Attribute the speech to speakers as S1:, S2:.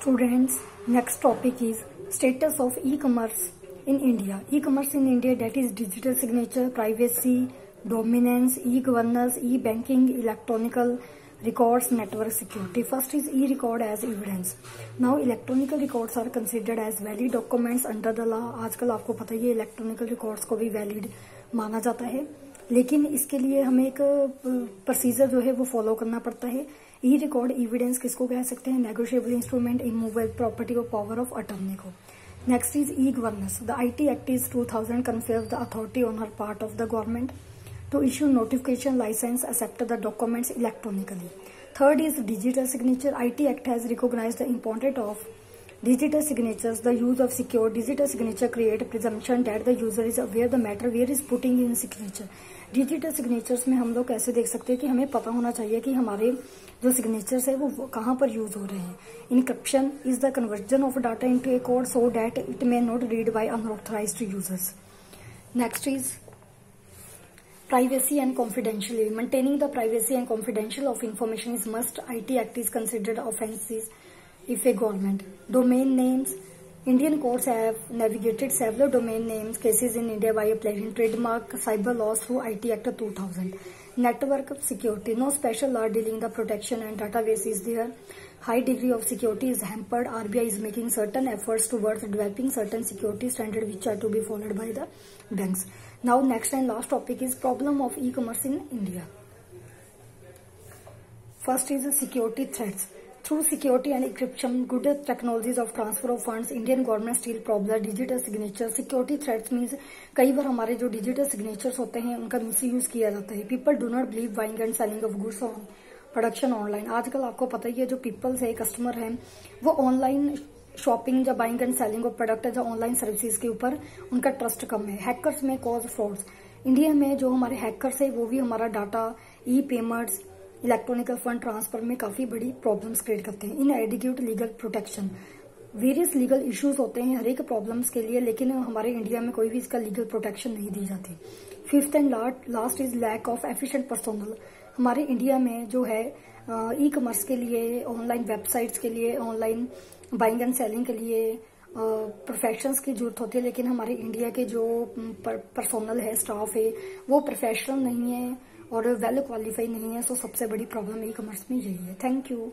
S1: Students, next topic is status of e-commerce in India. E-commerce in India, that is digital signature, privacy, dominance, e-governance, e-banking, electronical records, network security. First is e-record as evidence. Now electronic records are considered as valid documents under the law. आजकल आपको पता ही है electronical records को भी valid माना जाता है, लेकिन इसके लिए हमें एक प्रोसीजर जो है वो फॉलो करना पड़ता है. ई रिकॉर्ड एविडेंस किसको कह सकते हैं? नेगोशिएबल इंस्ट्रूमेंट, इमूवेबल प्रॉपर्टी और पावर ऑफ अटॉर्नी को. Next is e governance. The IT act is 2000 confers the authority on her part of the government to issue notification, license, accept the documents electronically. Third is digital signature. IT Act has recognized the importance of digital signatures. The use of secure digital signature create presumption that the user is aware the matter where is putting in signature. Digital signatures में हम लोग कैसे देख सकते हैं कि हमें पता होना चाहिए कि हमारे जो सिग्नेचर्स है वो कहाँ पर यूज हो रहे हैं. Encryption is the conversion of data into a code so that it may not read by unauthorised users. Next is privacy and confidentiality. Maintaining the privacy and confidential of information is must. IT Act is considered offenses if a government. Domain names. Indian courts have navigated several domain names cases in India by applying trademark cyber laws through IT Act 2000. Network security. No special law dealing the protection and database is there. High degree of security is hampered. RBI is making certain efforts towards developing certain security standards which are to be followed by the banks. Now next and last topic is problem of e-commerce in India. First is security threats. Through security and encryption, good technologies of transfer of funds, Indian government still problem digital signature. Security threats means कई बार हमारे जो digital signatures होते हैं उनका misuse किया जाता है. People do not believe buying and selling of goods on production online. आजकल आपको पता ही है जो पीपल्स है, कस्टमर हैं, वो ऑनलाइन शॉपिंग या buying and selling of product या ऑनलाइन सर्विसेज के ऊपर उनका ट्रस्ट कम है. हैकर्स में कॉज फ्रॉड्स. इंडिया में जो हमारे हैकर्स है वो भी हमारा डाटा, ई पेमेंट्स, इलेक्ट्रॉनिकल फंड ट्रांसफर में काफी बड़ी प्रॉब्लम्स क्रिएट करते हैं. इनएडिक्वेट legal protection. Various legal issues होते हैं हर एक प्रॉब्लम्स के लिए, लेकिन हमारे इंडिया में कोई भी इसका लीगल प्रोटेक्शन नहीं दी जाती. Fifth and last is lack of efficient personnel. हमारे इंडिया में जो है ई कॉमर्स के लिए, ऑनलाइन वेबसाइट्स के लिए, ऑनलाइन बाइंग एंड सेलिंग के लिए प्रोफेशनल्स की जरूरत होती है, लेकिन हमारे इंडिया के जो पर्सोनल है, स्टाफ है, वो प्रोफेशनल नहीं है और वेल क्वालिफाई नहीं है. सो सबसे बड़ी प्रॉब्लम ई कॉमर्स में यही है. Thank you.